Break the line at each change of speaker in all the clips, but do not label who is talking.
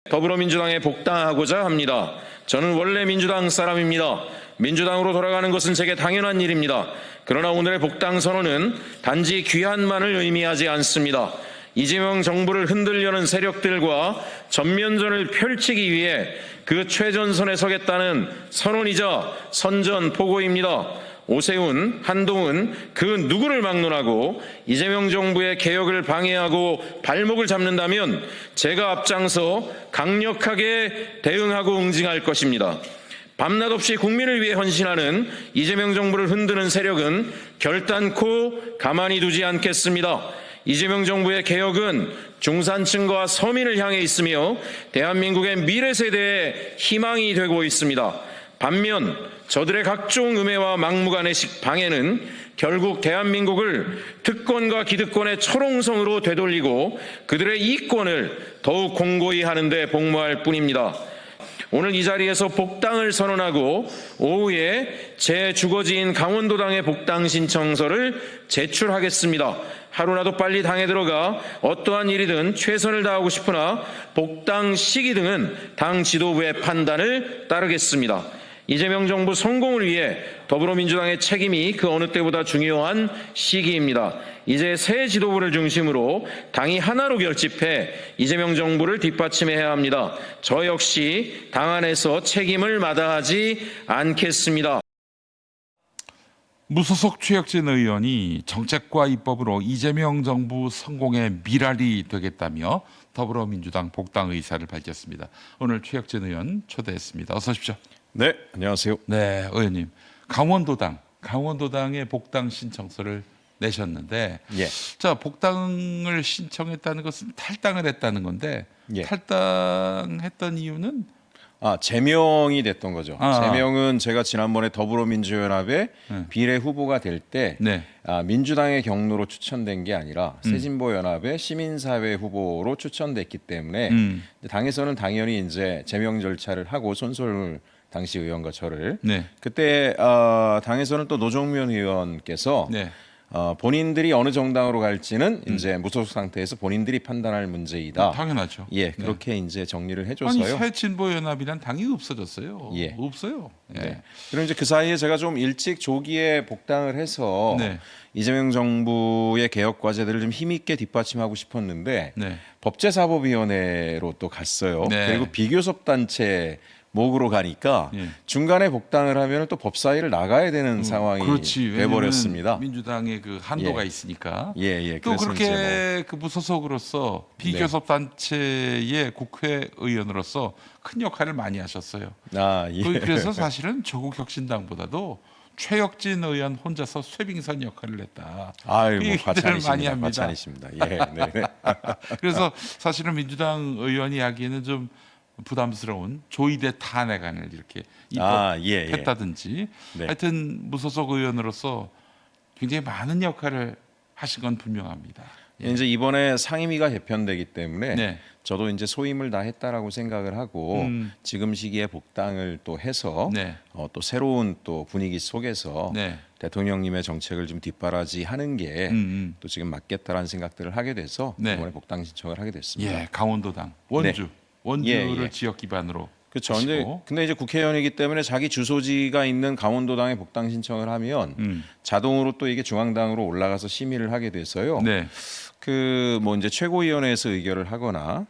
더불어민주당에 복당하고자 합니다. 저는 원래 민주당 사람입니다. 민주당으로 돌아가는 것은 제게 당연한 일입니다. 그러나 오늘의 복당 선언은 단지 귀환만을 의미하지 않습니다. 이재명 정부를 흔들려는 세력들과 전면전을 펼치기 위해 그 최전선에 서겠다는 선언이자 선전포고입니다. 오세훈, 한동훈 그 누구를 막론하고 이재명 정부의 개혁을 방해하고 발목을 잡는다면 제가 앞장서 강력하게 대응하고 응징할 것입니다. 밤낮 없이 국민을 위해 헌신하는 이재명 정부를 흔드는 세력은 결단코 가만히 두지 않겠습니다. 이재명 정부의 개혁은 중산층과 서민을 향해 있으며 대한민국의 미래 세대의 희망이 되고 있습니다. 반면 저들의 각종 음해와 막무가내식 방해는 결국 대한민국을 특권과 기득권의 초롱성으로 되돌리고 그들의 이권을 더욱 공고히 하는 데 복무할 뿐입니다. 오늘 이 자리에서 복당을 선언하고 오후에 제 주거지인 강원도당의 복당 신청서를 제출하겠습니다. 하루라도 빨리 당에 들어가 어떠한 일이든 최선을 다하고 싶으나 복당 시기 등은 당 지도부의 판단을 따르겠습니다. 이재명 정부 성공을 위해 더불어민주당의 책임이 그 어느 때보다 중요한 시기입니다. 이제 새 지도부를 중심으로 당이 하나로 결집해 이재명 정부를 뒷받침해야 합니다. 저 역시 당 안에서 책임을 마다하지 않겠습니다.
무소속 최혁진 의원이 정책과 입법으로 이재명 정부 성공의 미랄이 되겠다며 더불어민주당 복당 의사를 밝혔습니다. 오늘 최혁진 의원 초대했습니다. 어서 오십시오.
네, 안녕하세요.
네, 의원님. 강원도당의 복당 신청서를 내셨는데,
예.
자, 복당을 신청했다는 것은 탈당을 했다는 건데,
예.
탈당했던 이유는
제명이 됐던 거죠.
아.
제명은 제가 지난번에 더불어민주연합의 비례 후보가 될 때
네.
민주당의 경로로 추천된 게 아니라 새진보연합의 시민사회 후보로 추천됐기 때문에 당에서는 당연히 이제 제명 절차를 하고 손솔 당시 의원과 저를
네.
그때 당에서는 또 노정면 의원께서
네.
본인들이 어느 정당으로 갈지는 이제 무소속 상태에서 본인들이 판단할 문제이다.
당연하죠.
예, 그렇게 이제 정리를
아니,
해줘서요.
새진보연합이란 당이 없어졌어요.
예.
없어요. 예.
네. 그리고 이제 그 사이에 제가 좀 일찍 조기에 복당을 해서
네.
이재명 정부의 개혁 과제들을 좀 힘있게 뒷받침하고 싶었는데
네.
법제사법위원회로 또 갔어요.
네.
그리고 비교섭 단체 목으로 가니까
예.
중간에 복당을 하면 또 법사위를 나가야 되는 상황이
그렇지.
돼버렸습니다.
민주당의 그 한도가
예.
있으니까.
예, 예.
또
그래서
그렇게
이제
그 무소속으로서 비교섭 단체의 국회의원으로서 큰 역할을 많이 하셨어요.
예.
그래서 사실은 조국혁신당보다도 최혁진 의원 혼자서 쇄빙선 역할을 했다.
아유,
그
뭐
얘기들을 많이 합니다.
과찬이십니다. 예, 네, 네.
그래서 사실은 민주당 의원이 하기에는 좀 부담스러운 조이대 탄핵안을 이렇게
예.
입법했다든지
네.
하여튼 무소속 의원으로서 굉장히 많은 역할을 하신 건 분명합니다.
이제 이번에 상임위가 개편되기 때문에
네.
저도 이제 소임을 다 했다라고 생각을 하고 지금 시기에 복당을 또 해서
네.
또 새로운 또 분위기 속에서
네.
대통령님의 정책을 좀 뒷바라지하는 게 또 지금 맞겠다라는 생각들을 하게 돼서
네.
이번에 복당 신청을 하게 됐습니다.
예, 강원도당 원주를
예.
지역 기반으로
그렇죠. 근데 이제 국회의원이기 때문에 자기 주소지가 있는 강원도당에 복당 신청을 하면 자동으로 또 이게 중앙당으로 올라가서 심의를 하게 돼서요.
네.
그 뭐 이제 최고위원회에서 의결을 하거나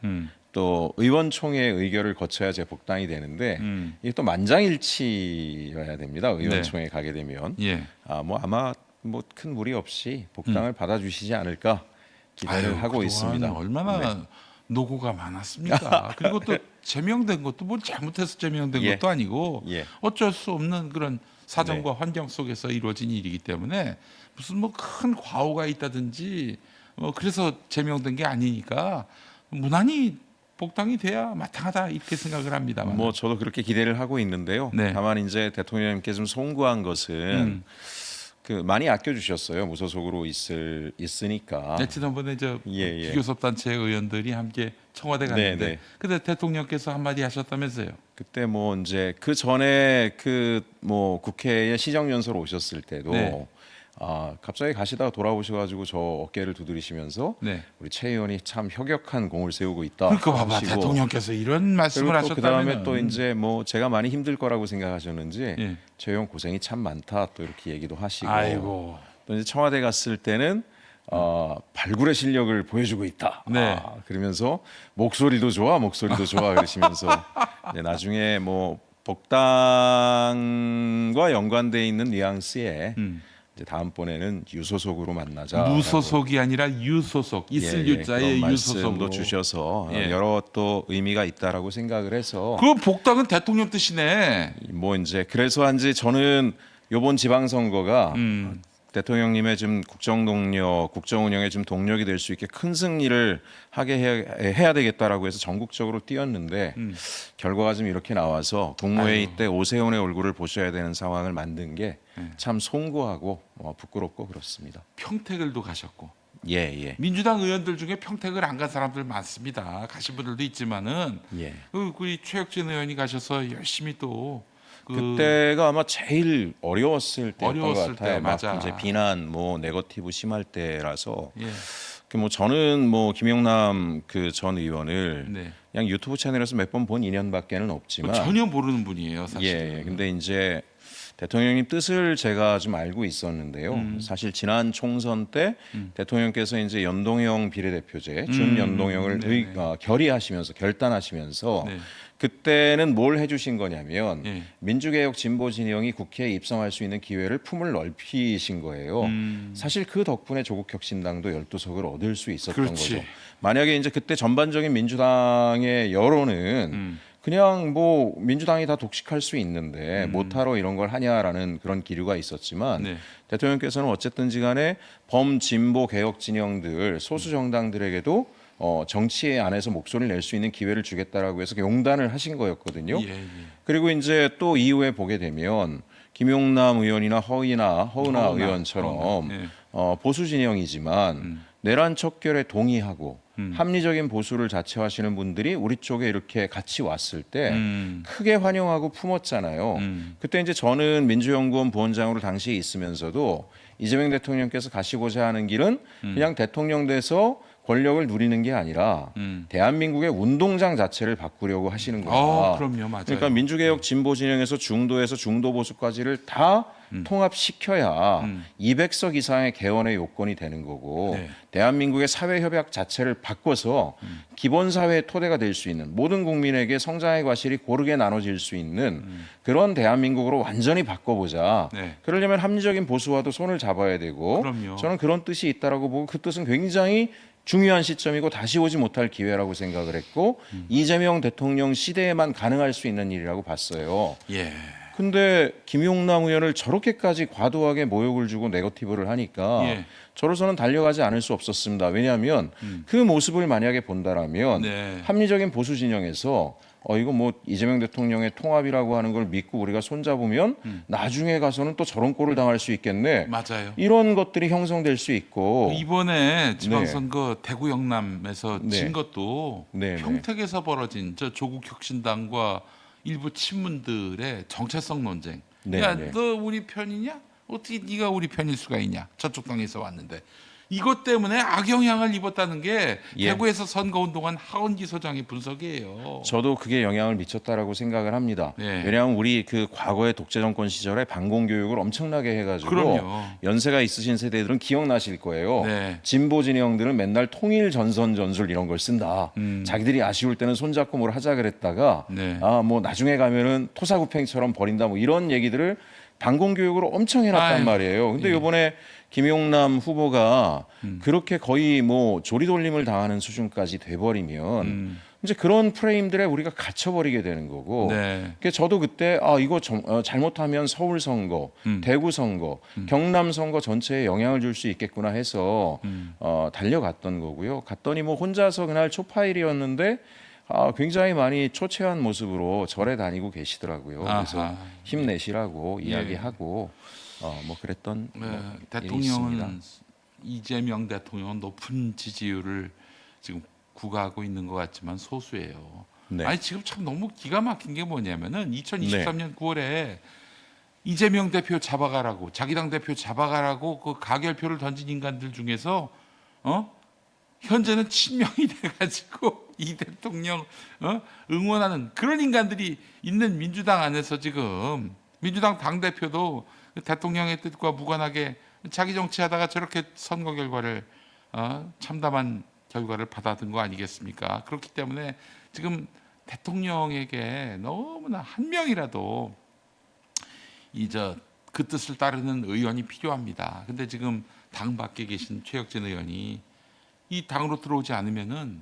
또 의원총회 의결을 거쳐야 제 복당이 되는데 이게 또 만장일치여야 됩니다. 의원총회 가게 되면
예.
뭐 아마 뭐 큰 무리 없이 복당을 받아주시지 않을까 기대를 하고
그동안
있습니다.
얼마나 노고가 많았습니까? 그리고 또 제명된 것도 뭐 잘못해서 제명된
예.
것도 아니고
예.
어쩔 수 없는 그런 사정과 환경 속에서 이루어진 일이기 때문에 무슨 뭐 큰 과오가 있다든지 그래서 제명된 게 아니니까 무난히 복당이 돼야 마땅하다 이렇게 생각을 합니다만.
뭐 저도 그렇게 기대를 하고 있는데요.
네.
다만 이제 대통령님께 좀 송구한 것은 그 많이 아껴주셨어요. 무소속으로 있으니까.
네, 지난번에
예.
비교섭 단체 의원들이 함께 청와대 갔는데
네.
근데 대통령께서 한마디 하셨다면서요.
그때 뭐 이제 그 전에 그 뭐 국회에 시정연설 오셨을 때도
네.
갑자기 가시다가 돌아오셔가지고 저 어깨를 두드리시면서
네.
우리 최 의원이 참 혁혁한 공을 세우고 있다.
그러니까 봐봐
하시고
대통령께서 이런 말씀을
그리고 또 그 다음에
하셨다면
또 이제 뭐 제가 많이 힘들 거라고 생각하셨는지
예.
최 의원 고생이 참 많다 또 이렇게 얘기도 하시고
아이고
또 이제 청와대 갔을 때는 발굴의 실력을 보여주고 있다.
네.
그러면서 목소리도 좋아 그러시면서 이제 나중에 뭐 복당과 연관돼 있는 뉘앙스에 이제 다음번에는 유소속으로 만나자.
무소속이 아니라 유소속 있을 유자의
그런
유소속으로
말씀도 주셔서
예.
여러 또 의미가 있다라고 생각을 해서
그 복당은 대통령 뜻이네.
뭐 이제 그래서 한지 저는 이번 지방선거가 대통령님의 좀 국정 동력, 국정 운영에 좀 동력이 될 수 있게 큰 승리를 하게 해야 되겠다라고 해서 전국적으로 뛰었는데 결과가 좀 이렇게 나와서 국무회의 때 오세훈의 얼굴을 보셔야 되는 상황을 만든 게 참 송구하고 부끄럽고 그렇습니다.
평택을도 가셨고
예.
민주당 의원들 중에 평택을 안 간 사람들 많습니다. 가신 분들도 있지만은
예.
우리 최혁진 의원이 가셔서 열심히 또
그때가 아마 제일 어려웠을 때였던 것
어려웠을
같아요.
때,
막
맞아.
이제 비난, 뭐 네거티브 심할 때라서.
예.
그 뭐 저는 뭐 김용남 그 전 의원을
네.
그냥 유튜브 채널에서 몇 번 본 인연밖에는 없지만.
전혀 모르는 분이에요, 사실.
예. 근데 이제 대통령님 뜻을 제가 좀 알고 있었는데요. 사실 지난 총선 때 대통령께서 이제 연동형 비례대표제 준연동형을
네네.
결의하시면서 결단하시면서
네.
그때는 뭘 해주신 거냐면
예.
민주개혁 진보진영이 국회에 입성할 수 있는 기회를 품을 넓히신 거예요. 사실 그 덕분에 조국혁신당도 12석을 얻을 수 있었던
그렇지.
거죠. 만약에 이제 그때 전반적인 민주당의 여론은 그냥 뭐 민주당이 다 독식할 수 있는데 못하러 이런 걸 하냐라는 그런 기류가 있었지만
네.
대통령께서는 어쨌든지 간에 범진보 개혁 진영들 소수 정당들에게도 정치 안에서 목소리를 낼 수 있는 기회를 주겠다라고 해서 용단을 하신 거였거든요.
예.
그리고 이제 또 이후에 보게 되면 김용남 의원이나 허은하 의원처럼
예.
보수 진영이지만 내란 척결에 동의하고 합리적인 보수를 자처하시는 분들이 우리 쪽에 이렇게 같이 왔을 때 크게 환영하고 품었잖아요. 그때 이제 저는 민주연구원 부원장으로 당시에 있으면서도 이재명 대통령께서 가시고자 하는 길은 그냥 대통령 돼서 권력을 누리는 게 아니라 대한민국의 운동장 자체를 바꾸려고 하시는 거다.
그럼요, 맞아요.
그러니까 민주개혁 진보 진영에서 중도에서 중도 보수까지를 다 통합시켜야 200석 이상의 개헌의 요건이 되는 거고
네.
대한민국의 사회 협약 자체를 바꿔서 기본 사회의 토대가 될 수 있는 모든 국민에게 성장의 과실이 고르게 나눠질 수 있는 그런 대한민국으로 완전히 바꿔보자.
네.
그러려면 합리적인 보수와도 손을 잡아야 되고
그럼요.
저는 그런 뜻이 있다라고 보고 그 뜻은 굉장히 중요한 시점이고 다시 오지 못할 기회라고 생각을 했고 이재명 대통령 시대에만 가능할 수 있는 일이라고 봤어요.
예.
근데 김용남 의원을 저렇게까지 과도하게 모욕을 주고 네거티브를 하니까
예.
저로서는 달려가지 않을 수 없었습니다. 왜냐하면 그 모습을 만약에 본다라면
네.
합리적인 보수 진영에서 이거 뭐 이재명 대통령의 통합이라고 하는 걸 믿고 우리가 손잡으면 나중에 가서는 또 저런 꼴을 당할 수 있겠네.
맞아요.
이런 것들이 형성될 수 있고
이번에 지방선거 대구 영남에서
네.
진 것도
네, 네.
평택에서 벌어진 저 조국혁신당과 일부 친문들의 정체성 논쟁.
네,
야,
네.
너 우리 편이냐? 어떻게 네가 우리 편일 수가 있냐? 저쪽 당에서 왔는데. 이것 때문에 악영향을 입었다는 게
예.
대구에서 선거운동한 하원기 소장의 분석이에요.
저도 그게 영향을 미쳤다라고 생각을 합니다.
네.
왜냐하면 우리 그 과거의 독재 정권 시절에 반공 교육을 엄청나게 해가지고
그럼요.
연세가 있으신 세대들은 기억나실 거예요.
네.
진보 진영들은 맨날 통일 전선 전술 이런 걸 쓴다. 자기들이 아쉬울 때는 손잡고 뭘 하자 그랬다가
네.
뭐 나중에 가면은 토사구팽처럼 버린다 뭐 이런 얘기들을 반공 교육으로 엄청 해놨단
아유,
말이에요. 근데
예.
이번에 김용남 후보가 그렇게 거의 뭐 조리돌림을 당하는 수준까지 돼버리면 이제 그런 프레임들에 우리가 갇혀버리게 되는 거고.
네.
그래서 저도 그때 이거 잘못하면 서울 선거, 대구 선거, 경남 선거 전체에 영향을 줄 수 있겠구나 해서 달려갔던 거고요. 갔더니 뭐 혼자서 그날 초파일이었는데 굉장히 많이 초췌한 모습으로 절에 다니고 계시더라고요. 그래서
아하.
힘내시라고
예.
이야기하고 뭐 그랬던
네,
일이 있습니다.
대통령은 이재명 대통령은 높은 지지율을 지금 구가하고 있는 것 같지만 소수예요.
네.
아니 지금 참 너무 기가 막힌 게 뭐냐면은 2023년 9월에 이재명 대표 잡아가라고, 자기 당 대표 잡아가라고 그 가결표를 던진 인간들 중에서 현재는 친명이 돼가지고 이 대통령 응원하는 그런 인간들이 있는 민주당 안에서 지금 민주당 당 대표도 대통령의 뜻과 무관하게 자기 정치하다가 저렇게 선거 결과를 참담한 결과를 받아든 거 아니겠습니까? 그렇기 때문에 지금 대통령에게 너무나 한 명이라도 그 뜻을 따르는 의원이 필요합니다. 근데 지금 당 밖에 계신 최혁진 의원이 이 당으로 들어오지 않으면은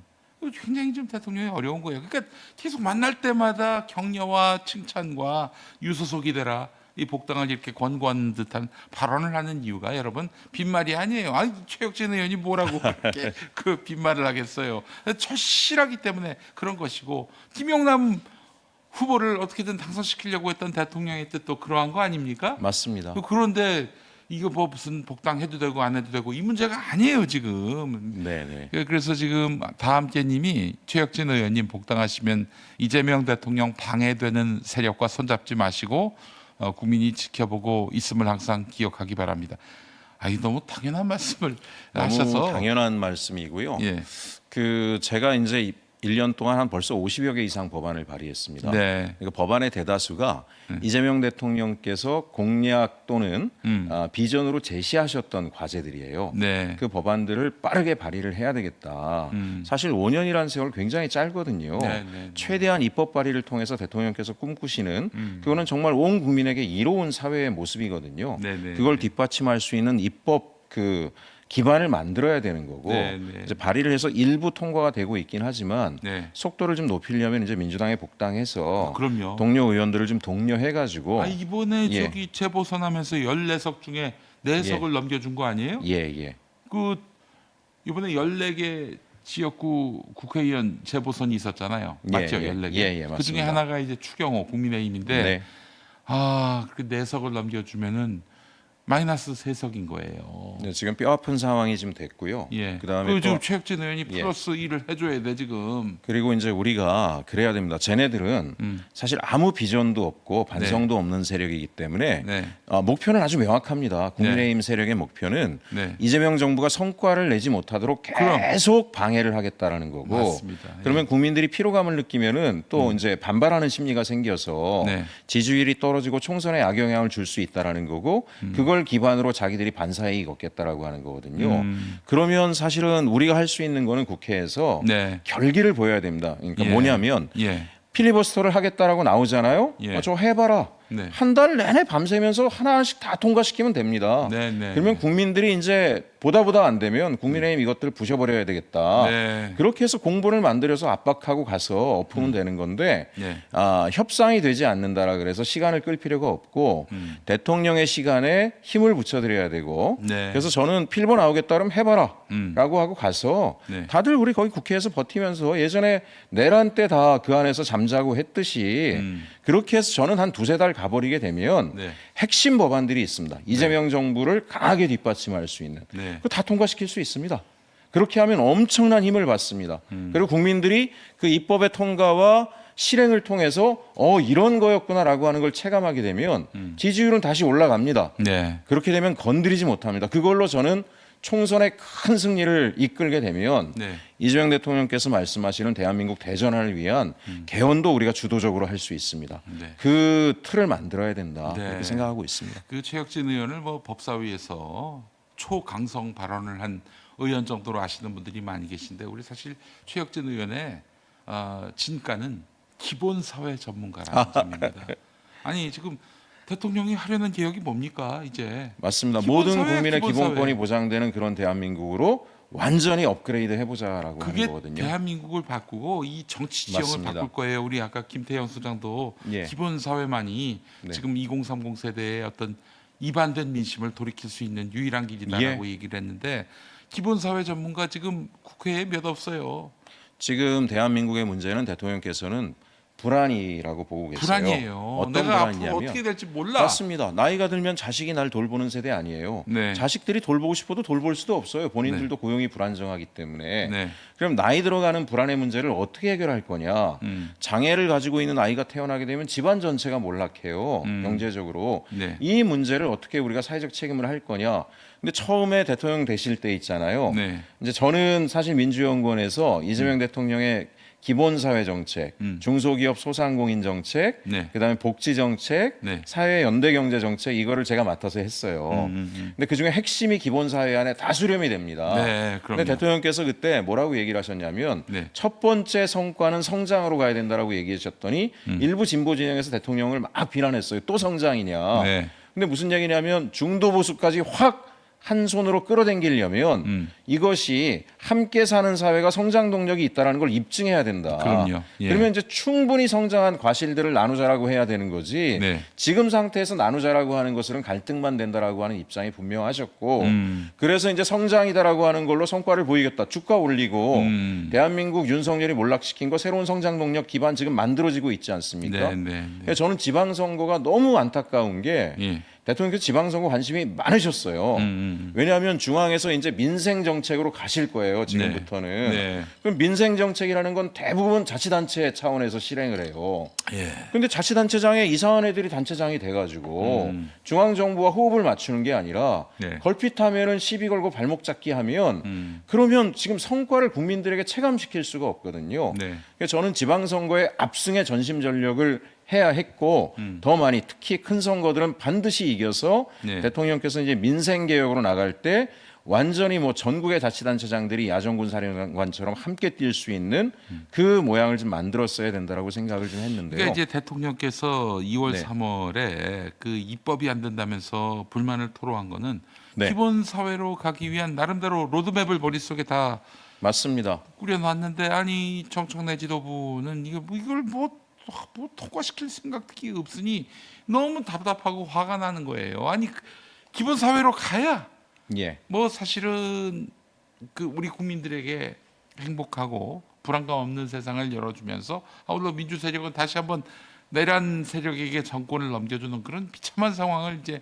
굉장히 좀 대통령이 어려운 거예요. 그러니까 계속 만날 때마다 격려와 칭찬과 유소속이 되라, 이 복당을 이렇게 권고하는 듯한 발언을 하는 이유가 여러분 빈말이 아니에요. 아니 최혁진 의원이 뭐라고 그렇게 그 빈말을 하겠어요. 절실하기 때문에 그런 것이고, 김영남 후보를 어떻게든 당선시키려고 했던 대통령의 뜻도 그러한 거 아닙니까?
맞습니다.
그런데 이거 뭐 무슨 복당해도 되고 안 해도 되고 이 문제가 아니에요 지금.
네네.
그래서 지금 다함께님이 최혁진 의원님 복당하시면 이재명 대통령 방해되는 세력과 손잡지 마시고 국민이 지켜보고 있음을 항상 기억하기 바랍니다. 아이 너무 당연한 말씀을 하셔서.
너무 당연한 말씀이고요.
예.
제가 이제 1년 동안 한 벌써 50여 개 이상 법안을 발의했습니다.
네.
그러니까 법안의 대다수가 이재명 대통령께서 공약 또는 비전으로 제시하셨던 과제들이에요.
네.
그 법안들을 빠르게 발의를 해야 되겠다. 사실 5년이라는 세월 굉장히 짧거든요.
네.
최대한 입법 발의를 통해서 대통령께서 꿈꾸시는 그거는 정말 온 국민에게 이로운 사회의 모습이거든요.
네.
그걸 뒷받침할 수 있는 입법 기반을 만들어야 되는 거고,
네.
이제 발의를 해서 일부 통과가 되고 있긴 하지만
네.
속도를 좀 높이려면 이제 민주당에 복당해서
그럼요.
동료 의원들을 좀 독려해가지고
이번에
예.
저기 재보선하면서 14석 중에 4석을 넘겨준 거 아니에요?
예.
그 이번에 14개 지역구 국회의원 재보선이 있었잖아요. 맞죠? 14개.
예,
그 중에
맞습니다.
하나가 이제 추경호 국민의힘인데
네.
그 4석을 넘겨주면은 마이너스 3석인 거예요.
네, 지금 뼈 아픈 상황이 좀 됐고요.
예.
그다음에
그 지금
또
최혁진 의원이
예.
플러스 1을 해줘야 돼 지금.
그리고 이제 우리가 그래야 됩니다. 쟤네들은 사실 아무 비전도 없고 반성도 없는 세력이기 때문에
네.
목표는 아주 명확합니다. 국민의힘 세력의 목표는
네.
이재명 정부가 성과를 내지 못하도록 계속 방해를 하겠다라는 거고.
맞습니다.
그러면 국민들이 피로감을 느끼면은 또 이제 반발하는 심리가 생겨서
네.
지지율이 떨어지고 총선에 악영향을 줄 수 있다라는 거고, 그걸 기반으로 자기들이 반사이익 얻겠다라고 하는 거거든요. 그러면 사실은 우리가 할 수 있는 거는 국회에서
네.
결기를 보여야 됩니다. 그러니까
예.
뭐냐면
예.
필리버스터를 하겠다라고 나오잖아요.
예.
저 해봐라.
네.
한 달 내내 밤새면서 하나씩 다 통과시키면 됩니다.
네.
그러면 국민들이 이제 보다 안 되면 국민의힘 이것들을 부셔버려야 되겠다.
네.
그렇게 해서 공분을 만들어서 압박하고 가서 엎으면 되는 건데
네.
협상이 되지 않는다라 그래서 시간을 끌 필요가 없고 대통령의 시간에 힘을 붙여드려야 되고
네.
그래서 저는 필보 나오겠다 그러면 해봐라 라고 하고 가서
네.
다들 우리 거기 국회에서 버티면서 예전에 내란 때 다 그 안에서 잠자고 했듯이 그렇게 해서 저는 한 2-3달 가버리게 되면
네.
핵심 법안들이 있습니다. 이재명 정부를 강하게 뒷받침할 수 있는
네.
그거 다 통과시킬 수 있습니다. 그렇게 하면 엄청난 힘을 받습니다. 그리고 국민들이 그 입법의 통과와 실행을 통해서 이런 거였구나라고 하는 걸 체감하게 되면 지지율은 다시 올라갑니다.
네.
그렇게 되면 건드리지 못합니다. 그걸로 저는 총선의 큰 승리를 이끌게 되면
네.
이재명 대통령께서 말씀하시는 대한민국 대전환을 위한 개헌도 우리가 주도적으로 할 수 있습니다.
네.
그 틀을 만들어야 된다
네.
그렇게 생각하고 있습니다.
그 최혁진 의원을 법사위에서 초강성 발언을 한 의원 정도로 아시는 분들이 많이 계신데 우리 사실 최혁진 의원의 진가는 기본 사회 전문가라는 점입니다. 아니 지금 대통령이 하려는 개혁이 뭡니까 이제?
맞습니다.
기본
모든
사회야,
국민의
기본
기본권이
사회.
보장되는 그런 대한민국으로 완전히 업그레이드 해보자라고
그게
하는 거거든요.
대한민국을 바꾸고 이 정치 지형을
맞습니다.
바꿀 거예요. 우리 아까 김태형 소장도
예.
기본 사회만이
네.
지금 2030 세대의 어떤 이반된 민심을 돌이킬 수 있는 유일한 길이다라고
예.
얘기를 했는데 기본 사회 전문가 지금 국회에 몇 없어요.
지금 대한민국의 문제는 대통령께서는 불안이라고 보고 계세요.
불안이에요.
어떤
내가 앞으로
불안이냐면
어떻게 될지 몰라.
맞습니다. 나이가 들면 자식이 날 돌보는 세대 아니에요.
네.
자식들이 돌보고 싶어도 돌볼 수도 없어요. 본인들도 고용이 불안정하기 때문에.
네.
그럼 나이 들어가는 불안의 문제를 어떻게 해결할 거냐? 장애를 가지고 있는 아이가 태어나게 되면 집안 전체가 몰락해요. 경제적으로.
네.
이 문제를 어떻게 우리가 사회적 책임을 할 거냐? 근데 처음에 대통령 되실 때 있잖아요.
네.
이제 저는 사실 민주연구원에서 이재명 대통령의 기본사회 정책, 중소기업 소상공인 정책,
네.
그다음에 복지 정책,
네.
사회 연대 경제 정책 이거를 제가 맡아서 했어요. 근데 그 중에 핵심이 기본사회 안에 다 수렴이 됩니다.
네, 그럼요.
근데 대통령께서 그때 뭐라고 얘기를 하셨냐면
네.
첫 번째 성과는 성장으로 가야 된다라고 얘기하셨더니 일부 진보 진영에서 대통령을 막 비난했어요. 또 성장이냐?
네.
근데 무슨 얘기냐면 중도 보수까지 확 한 손으로 끌어당기려면 이것이 함께 사는 사회가 성장 동력이 있다라는 걸 입증해야 된다.
그럼요. 예.
그러면 이제 충분히 성장한 과실들을 나누자라고 해야 되는 거지.
네.
지금 상태에서 나누자라고 하는 것은 갈등만 된다라고 하는 입장이 분명하셨고, 그래서 이제 성장이다라고 하는 걸로 성과를 보이겠다. 주가 올리고 대한민국 윤석열이 몰락시킨 거 새로운 성장 동력 기반 지금 만들어지고 있지 않습니까?
네, 네,
그래서 저는 지방선거가 너무 안타까운 게
예.
대통령께서 지방선거 관심이 많으셨어요. 왜냐하면 중앙에서 이제 민생 정책으로 가실 거예요. 지금부터는.
네.
그럼 민생 정책이라는 건 대부분 자치단체 차원에서 실행을 해요.
예.
근데 자치단체장에 이상한 애들이 단체장이 돼가지고 중앙정부와 호흡을 맞추는 게 아니라
네.
걸핏하면은 시비 걸고 발목 잡기 하면 그러면 지금 성과를 국민들에게 체감시킬 수가 없거든요.
네.
그래서 저는 지방선거에 압승의 전심전력을 해야 했고 더 많이 특히 큰 선거들은 반드시 이겨서
네.
대통령께서 이제 민생 개혁으로 나갈 때 완전히 뭐 전국의 자치단체장들이 야전군 사령관처럼 함께 뛸 수 있는 그 모양을 좀 만들었어야 된다라고 생각을 좀 했는데요.
그러니까 이제 대통령께서 2월,
네.
3월에 그 입법이 안 된다면서 불만을 토로한 거는
네.
기본 사회로 가기 위한 나름대로 로드맵을 머릿속에 다
맞습니다.
꾸려놨는데 아니 정청래 지도부는 이걸 뭐 통과시킬 생각이 없으니 너무 답답하고 화가 나는 거예요. 아니 기본 사회로 가야
예.
뭐 사실은 그 우리 국민들에게 행복하고 불안감 없는 세상을 열어주면서 아울러 민주 세력은 다시 한번 내란 세력에게 정권을 넘겨주는 그런 비참한 상황을 이제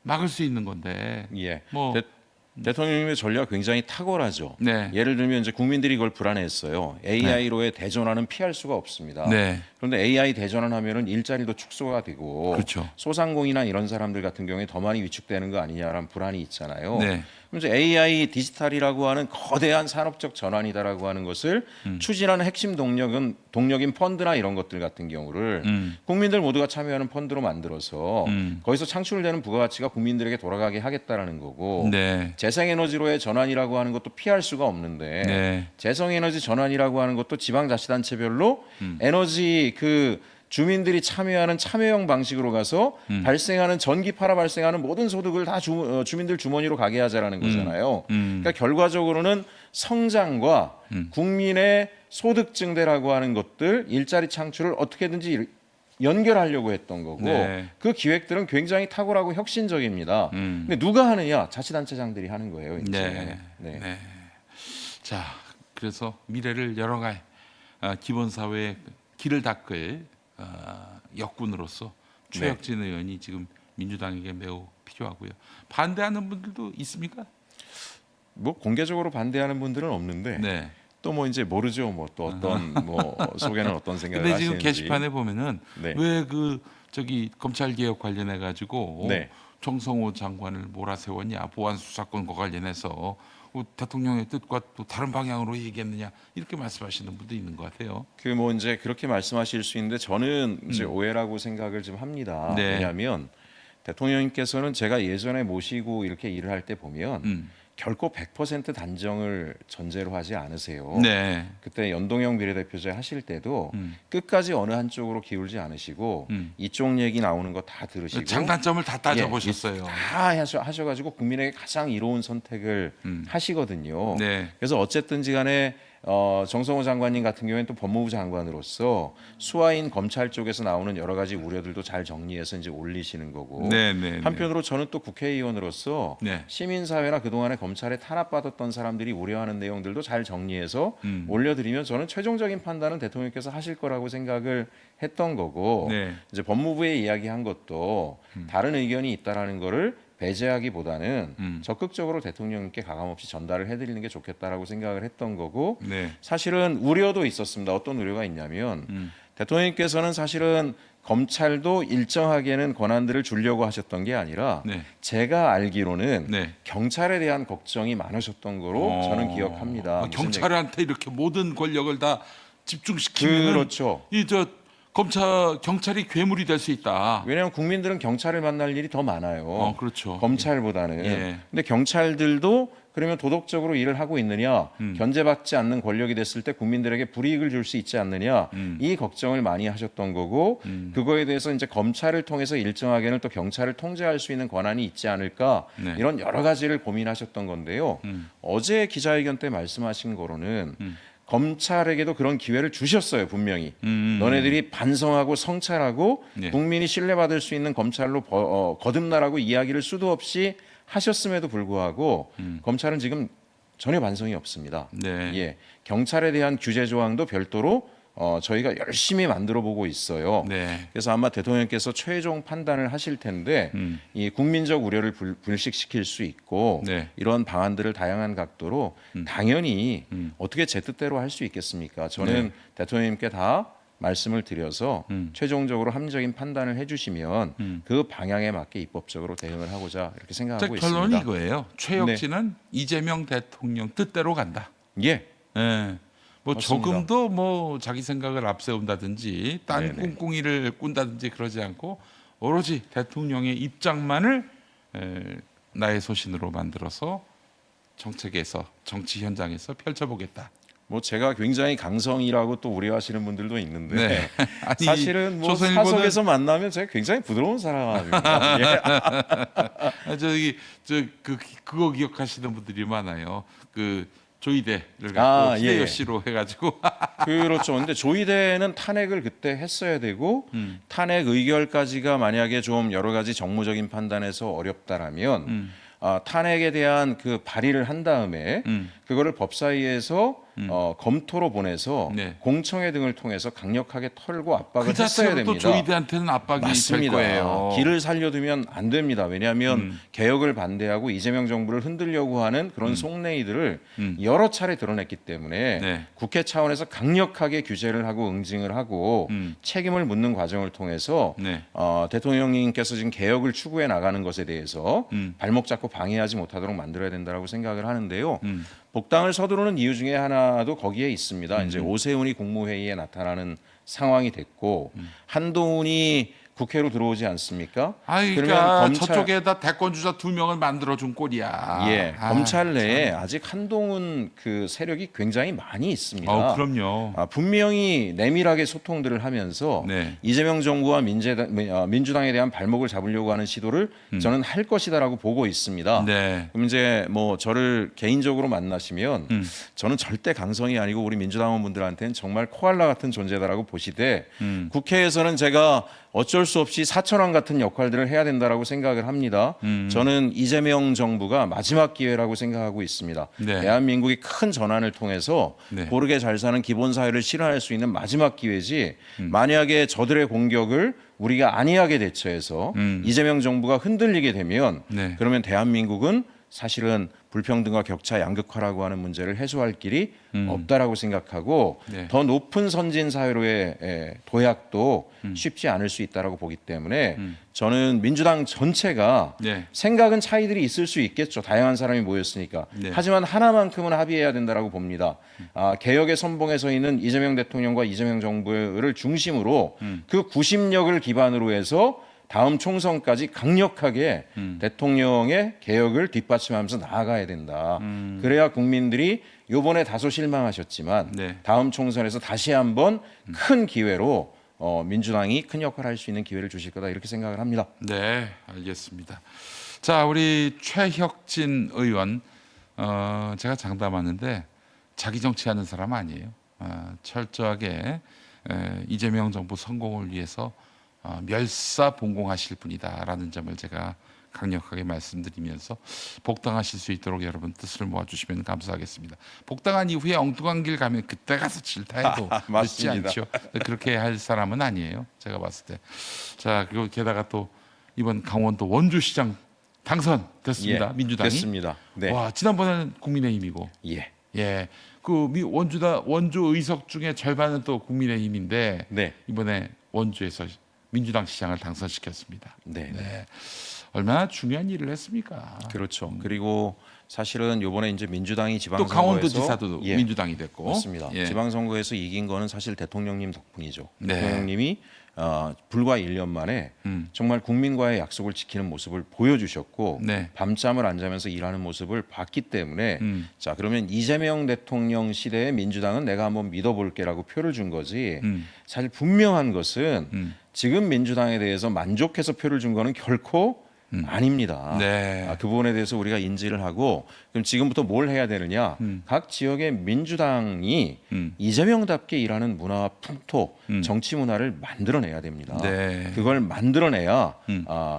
막을 수 있는 건데.
예.
뭐
대통령님의 전략 굉장히 탁월하죠.
네.
예를 들면 이제 국민들이 이걸 불안해했어요. AI로의 대전환은 피할 수가 없습니다.
네.
그런데 AI 대전환 하면은 일자리도 축소가 되고
그렇죠.
소상공인이나 이런 사람들 같은 경우에 더 많이 위축되는 거 아니냐라는 불안이 있잖아요.
네.
그럼 이제 AI 디지털이라고 하는 거대한 산업적 전환이다라고 하는 것을 추진하는 핵심 동력인 펀드나 이런 것들 같은 경우를 국민들 모두가 참여하는 펀드로 만들어서 거기서 창출되는 부가가치가 국민들에게 돌아가게 하겠다라는 거고
네.
재생에너지로의 전환이라고 하는 것도 피할 수가 없는데
네.
재생에너지 전환이라고 하는 것도 지방자치단체별로 에너지 그 주민들이 참여하는 참여형 방식으로 가서 발생하는 전기 팔아 발생하는 모든 소득을 다 주민들 주머니로 가게 하자라는 거잖아요. 그러니까 결과적으로는 성장과 국민의 소득 증대라고 하는 것들, 일자리 창출을 어떻게든지 연결하려고 했던 거고
네.
그 기획들은 굉장히 탁월하고 혁신적입니다. 근데 누가 하느냐? 자치단체장들이 하는 거예요. 이제.
네.
네.
네. 자, 그래서 미래를 열어갈 기본 사회의 길을 닦을 역군으로서 최혁진 의원이 지금 민주당에게 매우 필요하고요. 반대하는 분들도 있습니까?
뭐 공개적으로 반대하는 분들은 없는데
네.
또 뭐 이제 모르죠. 뭐 또 어떤 뭐 속에는 어떤 생각을
근데
하시는지.
지금 게시판에 보면은
네.
왜 그 저기 검찰 개혁 관련해 가지고
네.
정성호 장관을 몰아세웠냐, 보안 수사권과 관련해서 대통령의 뜻과 또 다른 방향으로 얘기했느냐 이렇게 말씀하시는 분도 있는 것 같아요.
그 뭐 이제 그렇게 말씀하실 수 있는데 저는 이제 오해라고 생각을 좀 합니다.
네.
왜냐하면 대통령님께서는 제가 예전에 모시고 이렇게 일을 할 때 보면 결코 100% 단정을 전제로 하지 않으세요.
네.
그때 연동형 비례대표제 하실 때도 끝까지 어느 한쪽으로 기울지 않으시고 이쪽 얘기 나오는 거 다 들으시고
장단점을 다 따져보셨어요.
다 하셔가지고 국민에게 가장 이로운 선택을 하시거든요.
네.
그래서 어쨌든지 간에 정성호 장관님 같은 경우에는 또 법무부 장관으로서 수하인 검찰 쪽에서 나오는 여러 가지 우려들도 잘 정리해서 이제 올리시는 거고 한편으로 저는 또 국회의원으로서
네.
시민사회나 그동안에 검찰에 탄압받았던 사람들이 우려하는 내용들도 잘 정리해서 올려드리면 저는 최종적인 판단은 대통령께서 하실 거라고 생각을 했던 거고
네.
이제 법무부에 이야기한 것도 다른 의견이 있다라는 거를 배제하기보다는 적극적으로 대통령께 가감없이 전달을 해드리는 게 좋겠다라고 생각을 했던 거고
네.
사실은 우려도 있었습니다. 어떤 우려가 있냐면 대통령께서는 사실은 검찰도 일정하게는 권한들을 주려고 하셨던 게 아니라
네.
제가 알기로는
네.
경찰에 대한 걱정이 많으셨던 거로 저는 기억합니다. 무슨
경찰한테 이렇게 모든 권력을 다 집중시키면
그렇죠.
경찰이 괴물이 될 수 있다.
왜냐하면 국민들은 경찰을 만날 일이 더 많아요.
그렇죠.
검찰보다는.
예.
근데 경찰들도 그러면 도덕적으로 일을 하고 있느냐, 견제받지 않는 권력이 됐을 때 국민들에게 불이익을 줄 수 있지 않느냐, 이 걱정을 많이 하셨던 거고, 그거에 대해서 이제 검찰을 통해서 일정하게는 또 경찰을 통제할 수 있는 권한이 있지 않을까,
네.
이런 여러 가지를 고민하셨던 건데요. 어제 기자회견 때 말씀하신 거로는 검찰에게도 그런 기회를 주셨어요, 분명히. 너네들이 반성하고 성찰하고
네.
국민이 신뢰받을 수 있는 검찰로 거듭나라고 이야기를 수도 없이 하셨음에도 불구하고 검찰은 지금 전혀 반성이 없습니다.
네.
예, 경찰에 대한 규제 조항도 별도로 저희가 열심히 만들어 보고 있어요.
네.
그래서 아마 대통령께서 최종 판단을 하실 텐데 이 국민적 우려를 불식시킬 수 있고
네.
이런 방안들을 다양한 각도로 당연히 어떻게 제 뜻대로 할 수 있겠습니까? 저는
네.
대통령님께 다 말씀을 드려서 최종적으로 합리적인 판단을 해주시면 그 방향에 맞게 입법적으로 대응을 하고자 이렇게 생각하고
결론이
있습니다.
이거예요. 최혁진은 이재명 대통령 뜻대로 간다.
예,
예. 뭐
맞습니다.
조금도 뭐 자기 생각을 앞세운다든지 딴
네네.
꿍꿍이를 꾼다든지 그러지 않고 오로지 대통령의 입장만을 나의 소신으로 만들어서 정책에서 정치 현장에서 펼쳐보겠다.
뭐 제가 굉장히 강성이라고 또 우려하시는 분들도 있는데
네. 아니,
사실은 뭐
조선일보는-
사석에서 만나면 제가 굉장히 부드러운 사람입니다. 예.
그거 기억하시는 분들이 많아요. 그 조이대를 갖고
예.
히데요시로 해가지고
그렇죠. 근데 조이대는 탄핵을 그때 했어야 되고 탄핵 의결까지가 만약에 좀 여러 가지 정무적인 판단에서 어렵다라면 탄핵에 대한 그 발의를 한 다음에 그거를 법사위에서 검토로 보내서
네.
공청회 등을 통해서 강력하게 털고 압박을
그
했어야
자체로 또
됩니다.
조이대한테는 압박이
맞습니다.
될 거예요.
길을 살려두면 안 됩니다. 왜냐하면 개혁을 반대하고 이재명 정부를 흔들려고 하는 그런 속내이들을 여러 차례 드러냈기 때문에
네.
국회 차원에서 강력하게 규제를 하고 응징을 하고 책임을 묻는 과정을 통해서
네.
대통령님께서 지금 개혁을 추구해 나가는 것에 대해서 발목 잡고 방해하지 못하도록 만들어야 된다고 생각을 하는데요. 복당을 서두르는 이유 중에 하나도 거기에 있습니다. 이제 오세훈이 국무회의에 나타나는 상황이 됐고 한동훈이 국회로 들어오지 않습니까?
그러니까 저쪽에다 대권 주자 2명을 만들어 준 꼴이야.
예, 검찰 내에 아직 한동훈 그 세력이 굉장히 많이 있습니다.
그럼요.
분명히 내밀하게 소통들을 하면서
네.
이재명 정부와 민주당에 대한 발목을 잡으려고 하는 시도를 저는 할 것이다라고 보고 있습니다.
네.
그럼 이제 뭐 저를 개인적으로 만나시면 저는 절대 강성이 아니고 우리 민주당원분들한테는 정말 코알라 같은 존재다라고 보시되 국회에서는 제가 어쩔 수 없이 사천왕 같은 역할들을 해야 된다라고 생각을 합니다. 저는 이재명 정부가 마지막 기회라고 생각하고 있습니다.
네.
대한민국이 큰 전환을 통해서
네.
고르게 잘 사는 기본 사회를 실현할 수 있는 마지막 기회지. 만약에 저들의 공격을 우리가 안이하게 대처해서 이재명 정부가 흔들리게 되면
네.
그러면 대한민국은 사실은 불평등과 격차 양극화라고 하는 문제를 해소할 길이 없다라고 생각하고
네.
더 높은 선진 사회로의 도약도 쉽지 않을 수 있다라고 보기 때문에 저는 민주당 전체가
네.
생각은 차이들이 있을 수 있겠죠. 다양한 사람이 모였으니까.
네.
하지만 하나만큼은 합의해야 된다라고 봅니다. 개혁의 선봉에 서 있는 이재명 대통령과 이재명 정부를 중심으로 그 구심력을 기반으로 해서 다음 총선까지 강력하게 대통령의 개혁을 뒷받침하면서 나아가야 된다. 그래야 국민들이 이번에 다소 실망하셨지만
네.
다음 총선에서 다시 한번 큰 기회로 민주당이 큰 역할을 할 수 있는 기회를 주실 거다 이렇게 생각을 합니다.
네, 알겠습니다. 자, 우리 최혁진 의원, 제가 장담하는데 자기 정치하는 사람 아니에요. 철저하게 이재명 정부 성공을 위해서 멸사봉공하실 분이다라는 점을 제가 강력하게 말씀드리면서 복당하실 수 있도록 여러분 뜻을 모아주시면 감사하겠습니다. 복당한 이후에 엉뚱한 길 가면 그때 가서 질타해도 늦지
맞습니다.
않죠. 그렇게 할 사람은 아니에요. 제가 봤을 때. 자, 그리고 게다가 또 이번 강원도 원주시장 당선됐습니다.
예,
민주당이.
됐습니다. 네.
와, 지난번에는 국민의힘이고.
예.
예. 원주 의석 중에 절반은 또 국민의힘인데
네.
이번에 원주에서 민주당 시장을 당선시켰습니다.
네.
네. 얼마나 중요한 일을 했습니까?
그렇죠. 그리고 사실은 요번에 이제 민주당이
또
지방선거에서
강원도지사도
예,
민주당이 됐고.
맞습니다.
예.
지방선거에서 이긴 거는 사실 대통령님 덕분이죠.
네.
대통령님이 불과 1년 만에 정말 국민과의 약속을 지키는 모습을 보여주셨고
네.
밤잠을 안 자면서 일하는 모습을 봤기 때문에 자 그러면 이재명 대통령 시대의 민주당은 내가 한번 믿어볼게라고 표를 준 거지. 사실 분명한 것은 지금 민주당에 대해서 만족해서 표를 준 거는 결코 아닙니다.
네.
그 부분에 대해서 우리가 인지를 하고 그럼 지금부터 뭘 해야 되느냐? 각 지역의 민주당이 이재명답게 일하는 문화와 풍토, 정치 문화를 만들어내야 됩니다.
네.
그걸 만들어내야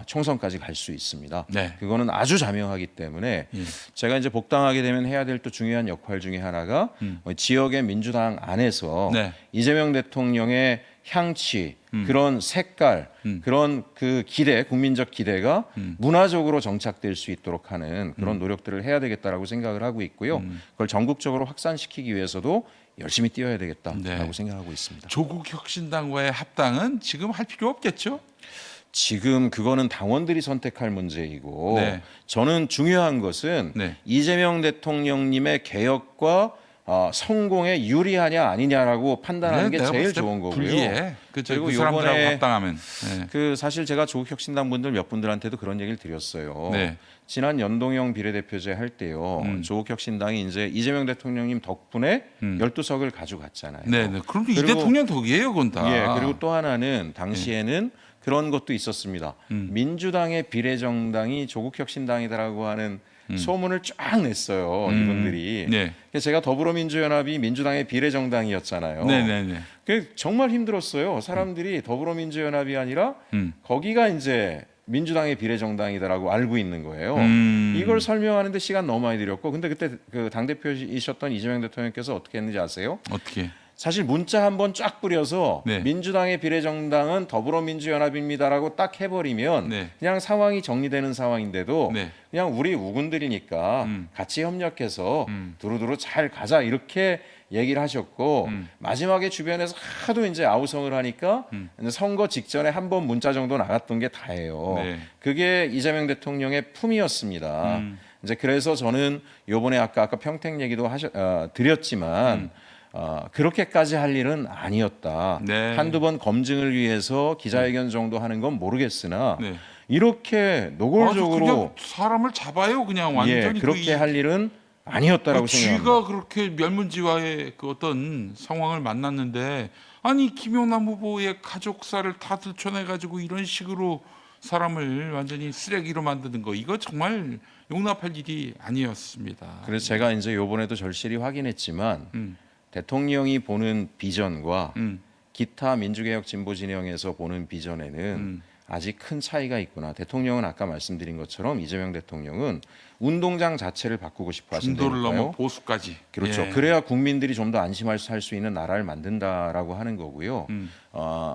총선까지 갈 수 있습니다.
네.
그거는 아주 자명하기 때문에 제가 이제 복당하게 되면 해야 될 또 중요한 역할 중에 하나가 지역의 민주당 안에서
네.
이재명 대통령의 향취, 그런 색깔, 그런 그 기대, 국민적 기대가 문화적으로 정착될 수 있도록 하는 그런 노력들을 해야 되겠다라고 생각을 하고 있고요. 그걸 전국적으로 확산시키기 위해서도 열심히 뛰어야 되겠다라고
네.
생각하고 있습니다.
조국 혁신당과의 합당은 지금 할 필요 없겠죠?
지금 그거는 당원들이 선택할 문제이고
네.
저는 중요한 것은
네.
이재명 대통령님의 개혁과 성공에 유리하냐 아니냐라고 판단하는 게
내가
제일
봤을 때
좋은 거고요.
불리해. 그렇죠.
그리고
그 사람들하고
요번에
합당하면. 네.
그 사실 제가 조국혁신당 분들 몇 분들한테도 그런 얘기를 드렸어요.
네.
지난 연동형 비례대표제 할 때요. 조국혁신당이 이제 이재명 대통령님 덕분에 12석을 가져갔잖아요.
네, 네. 그럼 이
그리고-
대통령 덕이에요, 그건 다.
예, 그리고 또 하나는 당시에는 그런 것도 있었습니다. 민주당의 비례정당이 조국혁신당이다라고 하는 소문을 쫙 냈어요. 이분들이.
네.
그래서 제가 더불어민주연합이 민주당의 비례정당이었잖아요.
네, 네, 네.
그게 정말 힘들었어요. 사람들이 더불어민주연합이 아니라 거기가 이제 민주당의 비례정당이다라고 알고 있는 거예요. 이걸 설명하는데 시간 너무 많이 들였고, 근데 그때 그 당대표이셨던 이재명 대통령께서 어떻게 했는지 아세요?
어떻게?
사실 문자 한번 쫙 뿌려서
네.
민주당의 비례정당은 더불어민주연합입니다라고 딱 해버리면
네.
그냥 상황이 정리되는 상황인데도
네.
그냥 우리 우군들이니까 같이 협력해서 두루두루 잘 가자 이렇게 얘기를 하셨고 마지막에 주변에서 하도 이제 아우성을 하니까 이제 선거 직전에 한 번 문자 정도 나갔던 게 다예요.
네.
그게 이재명 대통령의 품이었습니다. 이제 그래서 저는 요번에 아까 평택 얘기도 드렸지만 그렇게까지 할 일은 아니었다.
네.
한두 번 검증을 위해서 기자회견 정도 하는 건 모르겠으나
네.
이렇게
아주
노골적으로
그냥 사람을 잡아요, 그냥 완전히.
그렇게 할 일은 아니었다라고 생각합니다.
쥐가 그렇게 멸문지와의 그 어떤 상황을 만났는데 아니 김용남 후보의 가족사를 다 들춰내 가지고 이런 식으로 사람을 완전히 쓰레기로 만드는 거 이거 정말 용납할 일이 아니었습니다.
그래서 제가 이제 요번에도 절실히 확인했지만 대통령이 보는 비전과 기타 민주개혁 진보 진영에서 보는 비전에는 아직 큰 차이가 있구나. 대통령은 아까 말씀드린 것처럼 이재명 대통령은 운동장 자체를 바꾸고 싶어
중도를 넘어
하신다니까요.
보수까지.
그렇죠.
예.
그래야 국민들이 좀 더 안심할 수 있는 나라를 만든다라고 하는 거고요.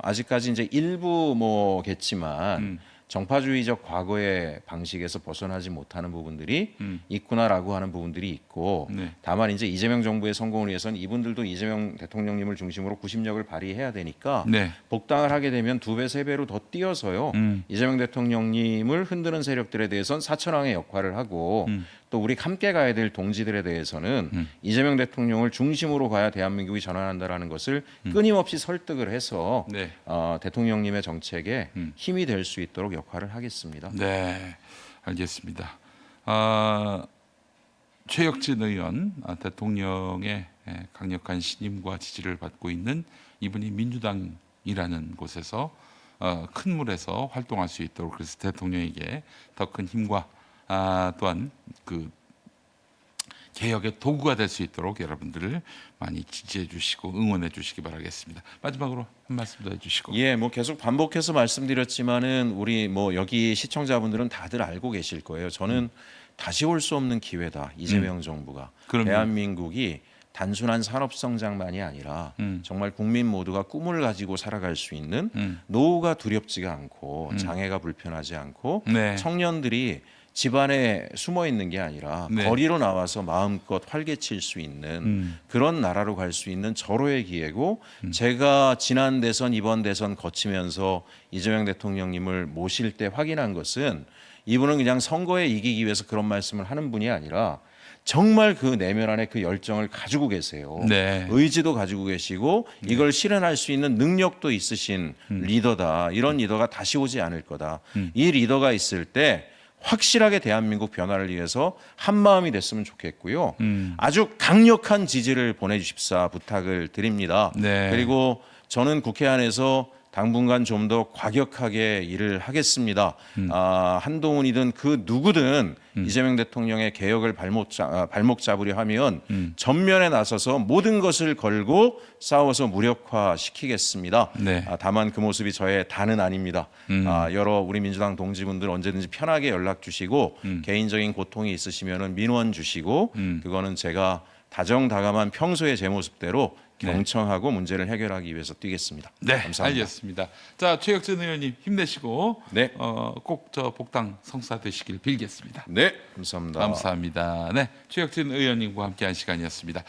아직까지 이제 일부 뭐겠지만 정파주의적 과거의 방식에서 벗어나지 못하는 부분들이 있구나라고 하는 부분들이 있고
네.
다만 이제 이재명 정부의 성공을 위해서는 이분들도 이재명 대통령님을 중심으로 구심력을 발휘해야 되니까
네.
복당을 하게 되면 2배, 3배로 더 뛰어서요. 이재명 대통령님을 흔드는 세력들에 대해서는 사천왕의 역할을 하고 또 우리 함께 가야 될 동지들에 대해서는 이재명 대통령을 중심으로 가야 대한민국이 전환한다라는 것을 끊임없이 설득을 해서
네.
대통령님의 정책에 힘이 될 수 있도록 역할을 하겠습니다.
네, 알겠습니다. 최혁진 의원 대통령의 강력한 신임과 지지를 받고 있는 이분이 민주당이라는 곳에서 큰 물에서 활동할 수 있도록 그래서 대통령에게 더 큰 힘과 또한 그 개혁의 도구가 될 수 있도록 여러분들을 많이 지지해 주시고 응원해 주시기 바라겠습니다. 마지막으로 한 말씀 더 해주시고.
예, 뭐 계속 반복해서 말씀드렸지만은 우리 뭐 여기 시청자분들은 다들 알고 계실 거예요. 저는 다시 올 수 없는 기회다. 이재명 정부가
그럼요.
대한민국이 단순한 산업 성장만이 아니라 정말 국민 모두가 꿈을 가지고 살아갈 수 있는 노후가 두렵지가 않고 장애가 불편하지 않고
네.
청년들이 집안에 숨어 있는 게 아니라
네.
거리로 나와서 마음껏 활개칠 수 있는 그런 나라로 갈 수 있는 절호의 기회고 제가 지난 대선 이번 대선 거치면서 이재명 대통령님을 모실 때 확인한 것은 이분은 그냥 선거에 이기기 위해서 그런 말씀을 하는 분이 아니라 정말 그 내면 안에 그 열정을 가지고 계세요.
네.
의지도 가지고 계시고 이걸 실현할 수 있는 능력도 있으신 리더다. 이런 리더가 다시 오지 않을 거다. 이 리더가 있을 때 확실하게 대한민국 변화를 위해서 한 마음이 됐으면 좋겠고요. 아주 강력한 지지를 보내주십사 부탁을 드립니다.
네.
그리고 저는 국회 안에서 당분간 좀 더 과격하게 일을 하겠습니다. 한동훈이든 그 누구든 이재명 대통령의 개혁을 발목 잡으려 하면 전면에 나서서 모든 것을 걸고 싸워서 무력화시키겠습니다.
네.
다만 그 모습이 저의 다는 아닙니다. 여러 우리 민주당 동지분들 언제든지 편하게 연락 주시고 개인적인 고통이 있으시면 민원 주시고 그거는 제가 다정다감한 평소의 제 모습대로 경청하고 문제를 해결하기 위해서 뛰겠습니다.
네,
감사합니다.
알겠습니다. 자, 최혁진 의원님 힘내시고
네.
꼭 저 복당 성사 되시길 빌겠습니다.
네, 감사합니다.
감사합니다. 네, 최혁진 의원님과 함께한 시간이었습니다.